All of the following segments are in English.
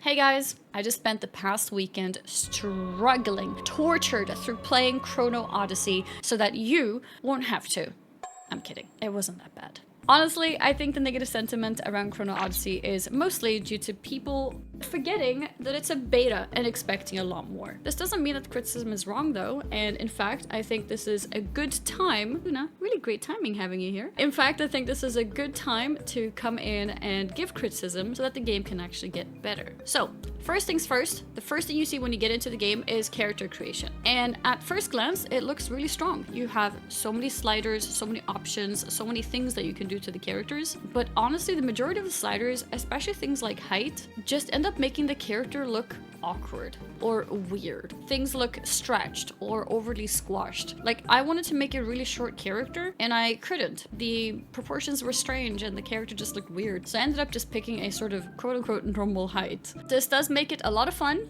Hey guys, I just spent the past weekend struggling, tortured through playing Chrono Odyssey so that you won't have to. I'm kidding, it wasn't that bad. Honestly, I think the negative sentiment around Chrono Odyssey is mostly due to people forgetting that it's a beta and expecting a lot more. This doesn't mean that criticism is wrong though, and in fact, I think this is a good time, really great timing having you here. In fact, I think this is a good time to come in and give criticism so that the game can actually get better. So, first things first, the first thing you see when you get into the game is character creation. And at first glance, it looks really strong. You have so many sliders, so many options, so many things that you can do to the characters. But honestly, the majority of the sliders, especially things like height, just end up making the character look awkward or weird. Things look stretched or overly squashed. Like, I wanted to make a really short character and I couldn't. The proportions were strange and the character just looked weird. So I ended up just picking a sort of quote-unquote normal height. This does make it a lot of fun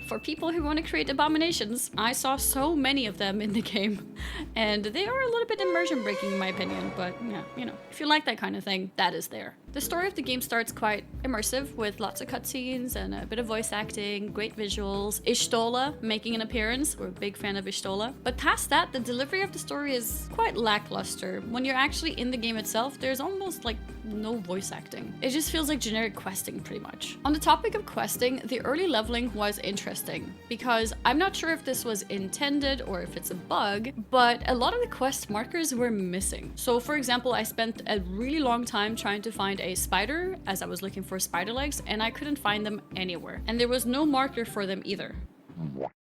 for people who want to create abominations. I saw so many of them in the game, and they are a little bit immersion breaking in my opinion, but yeah, if you like that kind of thing, that is there. The story of the game starts quite immersive with lots of cutscenes and a bit of voice acting, great visuals, Ishtola making an appearance. We're a big fan of Ishtola. But past that, the delivery of the story is quite lackluster. When you're actually in the game itself, there's almost like no voice acting. It just feels like generic questing pretty much. On the topic of questing, the early leveling was interesting because I'm not sure if this was intended or if it's a bug, but a lot of the quest markers were missing. So for example, I spent a really long time trying to find a spider as I was looking for spider legs, and I couldn't find them anywhere. And there was no marker for them either.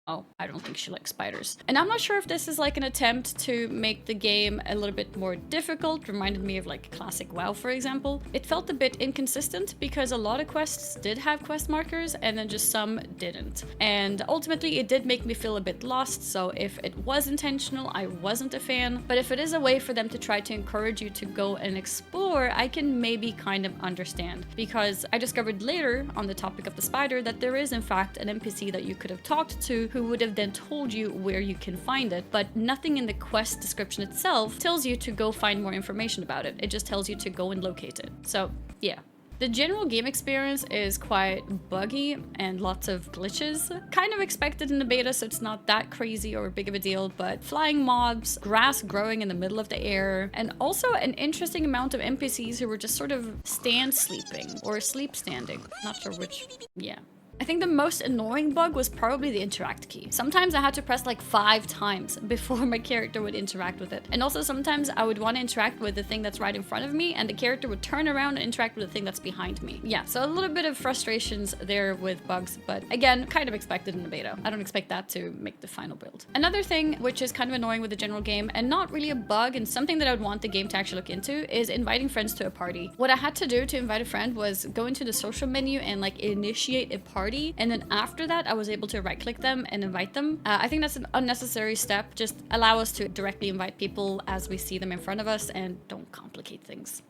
Oh, I don't think she likes spiders. And I'm not sure if this is like an attempt to make the game a little bit more difficult. Reminded me of like classic WoW, for example. It felt a bit inconsistent because a lot of quests did have quest markers and then just some didn't. And ultimately it did make me feel a bit lost. So if it was intentional, I wasn't a fan. But if it is a way for them to try to encourage you to go and explore, I can maybe kind of understand. Because I discovered later on the topic of the spider that there is in fact an NPC that you could have talked to who would have then told you where you can find it, but nothing in the quest description itself tells you to go find more information about it. It just tells you to go and locate it. So yeah. The general game experience is quite buggy and lots of glitches. Kind of expected in the beta, so it's not that crazy or big of a deal, but flying mobs, grass growing in the middle of the air, and also an interesting amount of NPCs who were just sort of stand sleeping or sleep standing. Not sure which, yeah. I think the most annoying bug was probably the interact key. Sometimes I had to press like 5 times before my character would interact with it. And also sometimes I would want to interact with the thing that's right in front of me and the character would turn around and interact with the thing that's behind me. Yeah, so a little bit of frustrations there with bugs, but again, kind of expected in the beta. I don't expect that to make the final build. Another thing which is kind of annoying with the general game and not really a bug and something that I would want the game to actually look into is inviting friends to a party. What I had to do to invite a friend was go into the social menu and like initiate a party. And then after that, I was able to right-click them and invite them. I think that's an unnecessary step. Just allow us to directly invite people as we see them in front of us and don't complicate things.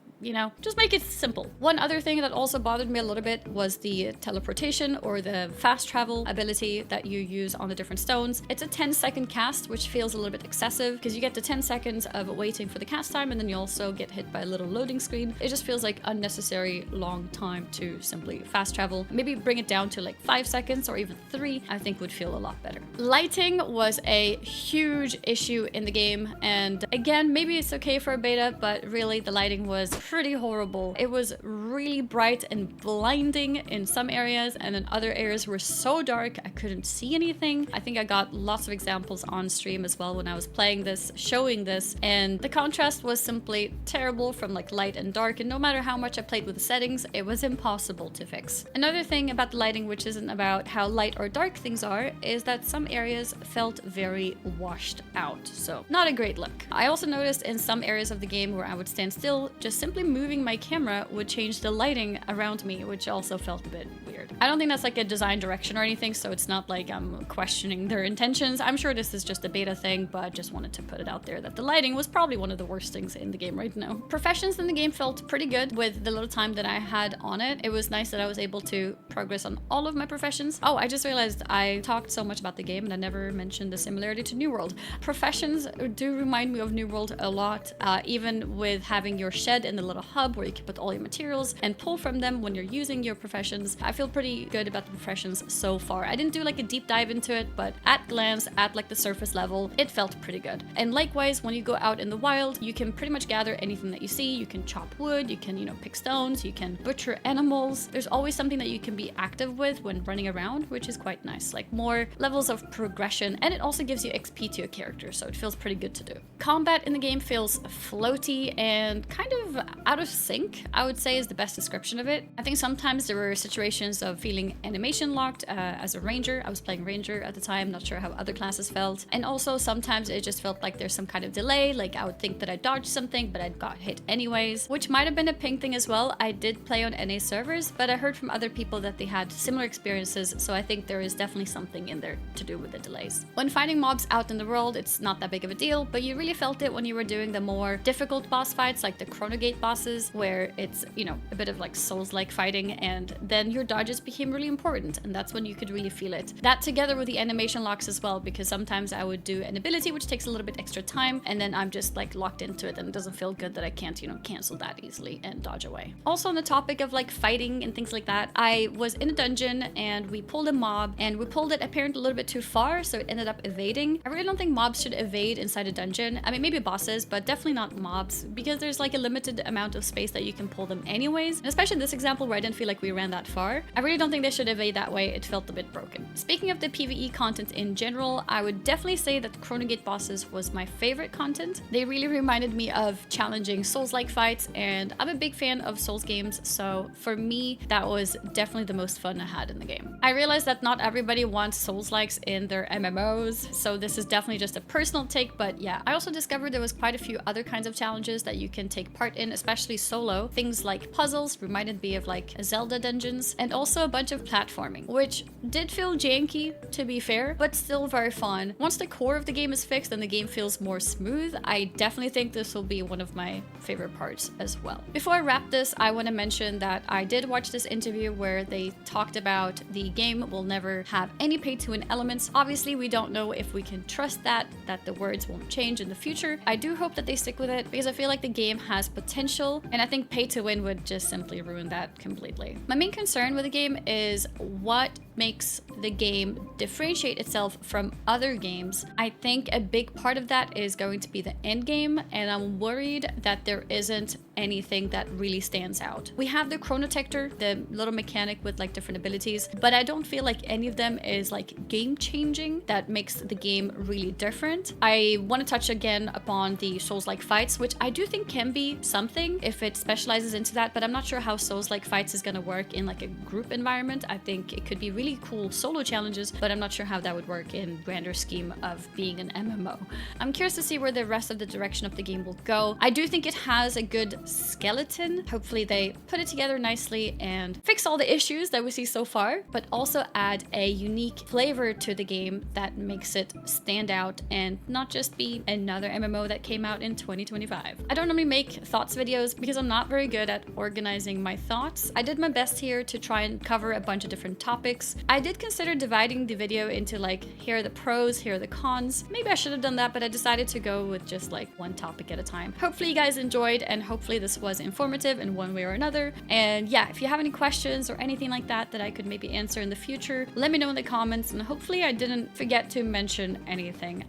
Just make it simple. One other thing that also bothered me a little bit was the teleportation or the fast travel ability that you use on the different stones. It's a 10-second cast, which feels a little bit excessive because you get the 10 seconds of waiting for the cast time and then you also get hit by a little loading screen. It just feels like unnecessary long time to simply fast travel. Maybe bring it down to like 5 seconds or even 3, I think would feel a lot better. Lighting was a huge issue in the game, and again, maybe it's okay for a beta, but really the lighting was pretty horrible. It was really bright and blinding in some areas, and then other areas were so dark I couldn't see anything. I think I got lots of examples on stream as well when I was playing this, showing this, and the contrast was simply terrible from like light and dark, and no matter how much I played with the settings, it was impossible to fix. Another thing about the lighting, which isn't about how light or dark things are, is that some areas felt very washed out, so not a great look. I also noticed in some areas of the game where I would stand still, just simply moving my camera would change the lighting around me, which also felt a bit weird. I don't think that's like a design direction or anything, so it's not like I'm questioning their intentions. I'm sure this is just a beta thing, but just wanted to put it out there that the lighting was probably one of the worst things in the game right now. Professions in the game felt pretty good with the little time that I had on it. It was nice that I was able to progress on all of my professions. Oh, I just realized I talked so much about the game and I never mentioned the similarity to New World. Professions do remind me of New World a lot, even with having your shed in the little hub where you can put all your materials and pull from them when you're using your professions. I feel pretty good about the impressions so far. I didn't do like a deep dive into it, but at glance, at like the surface level, it felt pretty good. And likewise, when you go out in the wild, you can pretty much gather anything that you see. You can chop wood, you can, pick stones, you can butcher animals. There's always something that you can be active with when running around, which is quite nice. Like more levels of progression, and it also gives you XP to your character, so it feels pretty good to do. Combat in the game feels floaty and kind of out of sync, I would say is the best description of it. I think sometimes there were situations of feeling animation locked as a ranger. I was playing ranger at the time, not sure how other classes felt. And also sometimes it just felt like there's some kind of delay, like I would think that I dodged something, but I got hit anyways, which might have been a ping thing as well. I did play on NA servers, but I heard from other people that they had similar experiences, so I think there is definitely something in there to do with the delays. When fighting mobs out in the world, it's not that big of a deal, but you really felt it when you were doing the more difficult boss fights, like the Chrono Gate bosses, where it's, a bit of like Souls-like fighting, and then your dodges became really important, and that's when you could really feel it. That together with the animation locks as well, because sometimes I would do an ability which takes a little bit extra time, and then I'm just like locked into it, and it doesn't feel good that I can't, cancel that easily and dodge away. Also on the topic of like fighting and things like that, I was in a dungeon and we pulled a mob, and we pulled it apparently a little bit too far, so it ended up evading. I really don't think mobs should evade inside a dungeon. I mean, maybe bosses, but definitely not mobs, because there's like a limited amount of space that you can pull them anyways. And especially in this example where I didn't feel like we ran that far, I really don't think they should evade that way. It felt a bit broken. Speaking of the PvE content in general, I would definitely say that the Chrono Gate bosses was my favorite content. They really reminded me of challenging Souls-like fights, and I'm a big fan of Souls games, so for me, that was definitely the most fun I had in the game. I realized that not everybody wants Souls-likes in their MMOs, so this is definitely just a personal take, but yeah. I also discovered there was quite a few other kinds of challenges that you can take part in, especially solo. Things like puzzles reminded me of like Zelda dungeons, and also a bunch of platforming, which did feel janky, to be fair, but still very fun. Once the core of the game is fixed and the game feels more smooth, I definitely think this will be one of my favorite parts as well. Before I wrap this, I want to mention that I did watch this interview where they talked about the game will never have any pay-to-win elements. Obviously, we don't know if we can trust that the words won't change in the future. I do hope that they stick with it, because I feel like the game has potential, and I think pay-to-win would just simply ruin that completely. My main concern with the game is what makes the game differentiate itself from other games. I think a big part of that is going to be the end game, and I'm worried that there isn't anything that really stands out. We have the Chronotector, the little mechanic with like different abilities, but I don't feel like any of them is like game changing that makes the game really different. I want to touch again upon the Souls-like fights, which I do think can be something if it specializes into that, but I'm not sure how Souls-like fights is going to work in like a group environment. I think it could be really cool solo challenges, but I'm not sure how that would work in grander scheme of being an MMO. I'm curious to see where the rest of the direction of the game will go. I do think it has a good skeleton. Hopefully they put it together nicely and fix all the issues that we see so far, but also add a unique flavor to the game that makes it stand out and not just be another MMO that came out in 2025. I don't normally make thoughts videos because I'm not very good at organizing my thoughts. I did my best here to try and cover a bunch of different topics. I did consider dividing the video into like, here are the pros, here are the cons. Maybe I should have done that, but I decided to go with just like one topic at a time. Hopefully you guys enjoyed, and hopefully this was informative in one way or another. And yeah, if you have any questions or anything like that that I could maybe answer in the future, let me know in the comments, and hopefully I didn't forget to mention anything.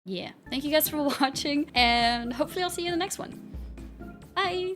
Yeah, thank you guys for watching, and hopefully I'll see you in the next one. Bye!